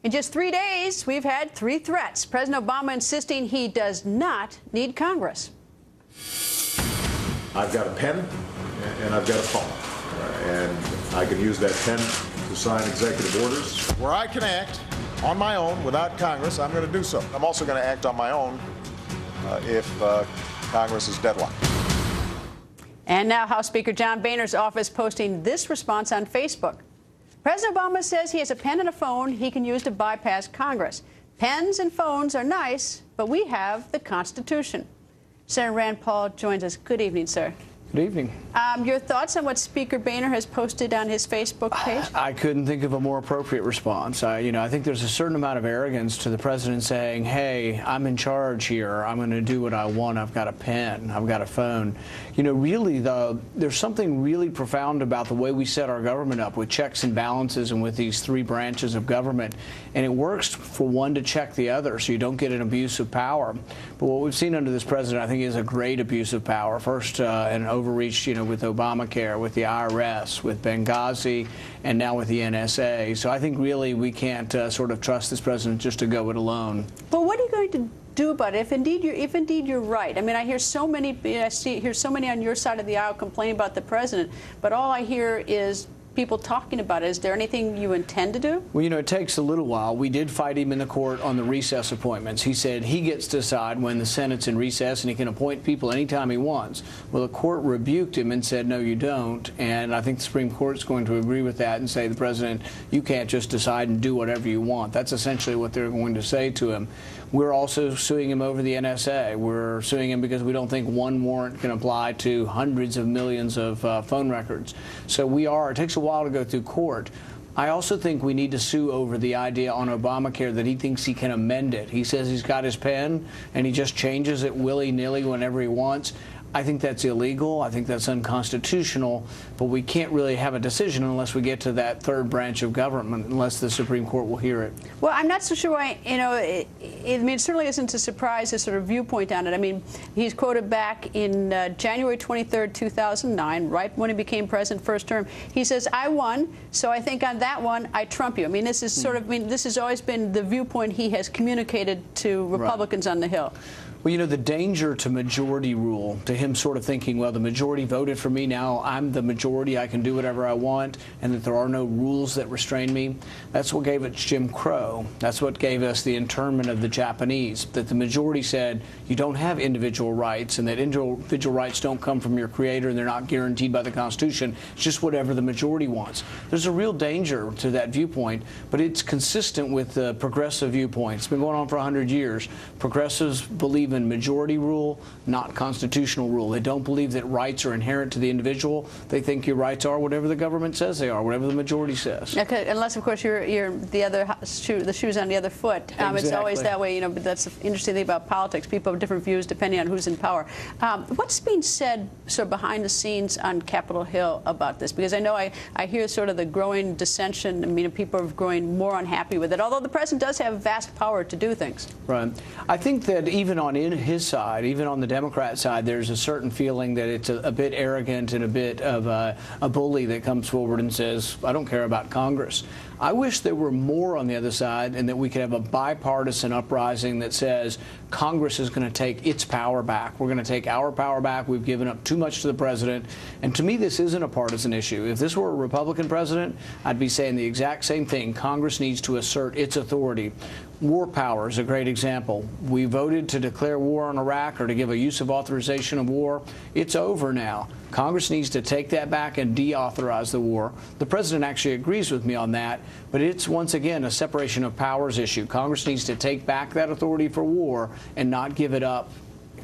In just 3 days, we've had 3 threats. President Obama insisting he does not need Congress. I've got a pen and I've got a phone. And I can use that pen to sign executive orders. Where I can act on my own without Congress, I'm going to do so. I'm also going to act on my own if Congress is deadlocked. And now House Speaker John Boehner's office posting this response on Facebook. President Obama says he has a pen and a phone he can use to bypass Congress. Pens and phones are nice, but we have the Constitution. Senator Rand Paul joins us. Good evening, sir. Good evening. Your thoughts on what Speaker Boehner has posted on his Facebook page? I couldn't think of a more appropriate response. I think there's a certain amount of arrogance to the president saying, hey, I'm in charge here. I'm going to do what I want. I've got a pen. I've got a phone. Really, though, there's something really profound about the way we set our government up with checks and balances and with these 3 branches of government. And it works for one to check the other so you don't get an abuse of power. But what we've seen under this president, I think, is a great abuse of power. First, an overreach, with Obamacare, with the IRS, with Benghazi, and now with the NSA. So I think really we can't sort of trust this president just to go it alone. But what are you going to do about it if indeed you're right? I mean, I hear so many on your side of the aisle complaining about the president, but all I hear is people talking about it. Is there anything you intend to do? Well, it takes a little while. We did fight him in the court on the recess appointments. He said he gets to decide when the Senate's in recess and he can appoint people anytime he wants. Well, the court rebuked him and said, no, you don't. And I think the Supreme Court is going to agree with that and say, the president, you can't just decide and do whatever you want. That's essentially what they're going to say to him. We're also suing him over the NSA. We're suing him because we don't think one warrant can apply to hundreds of millions of phone records. So it takes a while to go through court. I also think we need to sue over the idea on Obamacare that he thinks he can amend it. He says he's got his pen and he just changes it willy-nilly whenever he wants. I think that's illegal. I think that's unconstitutional. But we can't really have a decision unless we get to that 3rd branch of government, unless the Supreme Court will hear it. Well, I'm not so sure why, it certainly isn't a surprise, this sort of viewpoint on it. I mean, he's quoted back in January 23rd, 2009, right when he became president first term. He says, I won, so I think on that one, I trump you. I mean, this is this has always been the viewpoint he has communicated to Republicans on the Hill. Well, the danger to majority rule, to him sort of thinking, well, the majority voted for me, now I'm the majority, I can do whatever I want, and that there are no rules that restrain me, that's what gave us Jim Crow. That's what gave us the internment of the Japanese, that the majority said you don't have individual rights, and that individual rights don't come from your creator, and they're not guaranteed by the Constitution. It's just whatever the majority wants. There's a real danger to that viewpoint, but it's consistent with the progressive viewpoint. It's been going on for 100 years. Progressives believe in majority rule, not constitutional rule. They don't believe that rights are inherent to the individual. They think your rights are whatever the government says they are, whatever the majority says. Okay, unless of course you're the shoe's on the other foot. Exactly. It's always that way, but that's the interesting thing about politics. People have different views depending on who's in power. What's being said sort of behind the scenes on Capitol Hill about this? Because I know I hear sort of the growing dissension. I mean, people are growing more unhappy with it, although the president does have vast power to do things. Right. I think that even on his side, even on the Democrat side, there's a certain feeling that it's a bit arrogant and a bit of a bully that comes forward and says, I don't care about Congress. I wish there were more on the other side and that we could have a bipartisan uprising that says Congress is going to take its power back. We're going to take our power back. We've given up too much to the president. And to me, this isn't a partisan issue. If this were a Republican president, I'd be saying the exact same thing. Congress needs to assert its authority. War power is a great example. We voted to declare war on Iraq or to give a use of authorization of war. It's over now. Congress needs to take that back and deauthorize the war. The president actually agrees with me on that, but it's once again a separation of powers issue. Congress needs to take back that authority for war and not give it up,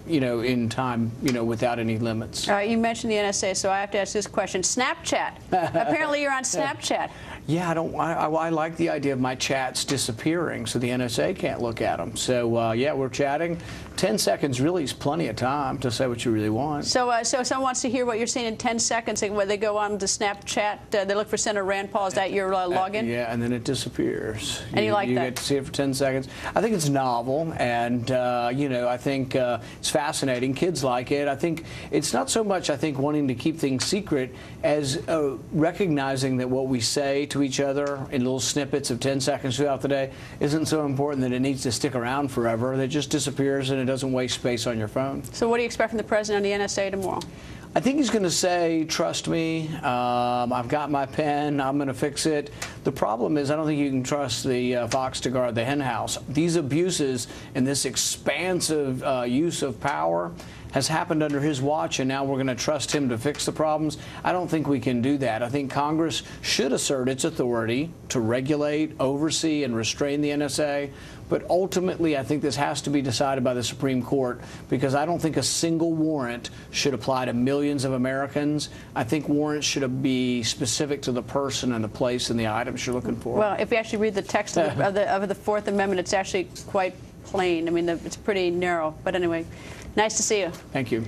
in time, without any limits. All right, you mentioned the NSA, so I have to ask this question. Snapchat. Apparently you're on Snapchat. Yeah, I like the idea of my chats disappearing so the NSA can't look at them. So, yeah, we're chatting. 10 seconds really is plenty of time to say what you really want. So so someone wants to hear what you're saying in 10 seconds. They go on to Snapchat, they look for Senator Rand Paul. Is that your login? Yeah, and then it disappears. And you like that? You get to see it for 10 seconds. I think it's novel, and, I think it's fascinating. Kids like it. I think it's not so much, wanting to keep things secret as recognizing that what we say to each other in little snippets of 10 seconds throughout the day isn't so important that it needs to stick around forever. It just disappears and it doesn't waste space on your phone. So what do you expect from the president on the NSA tomorrow? I think he's going to say, trust me, I've got my pen, I'm going to fix it. The problem is I don't think you can trust the fox to guard the hen house. These abuses and this expansive use of power has happened under his watch, and now we're going to trust him to fix the problems. I don't think we can do that. I think Congress should assert its authority to regulate, oversee, and restrain the NSA. But ultimately, I think this has to be decided by the Supreme Court, because I don't think a single warrant should apply to millions of Americans. I think warrants should be specific to the person and the place and the items you're looking for. Well, if you actually read the text of the Fourth Amendment, it's actually quite plain. I mean, it's pretty narrow. But anyway, nice to see you. Thank you.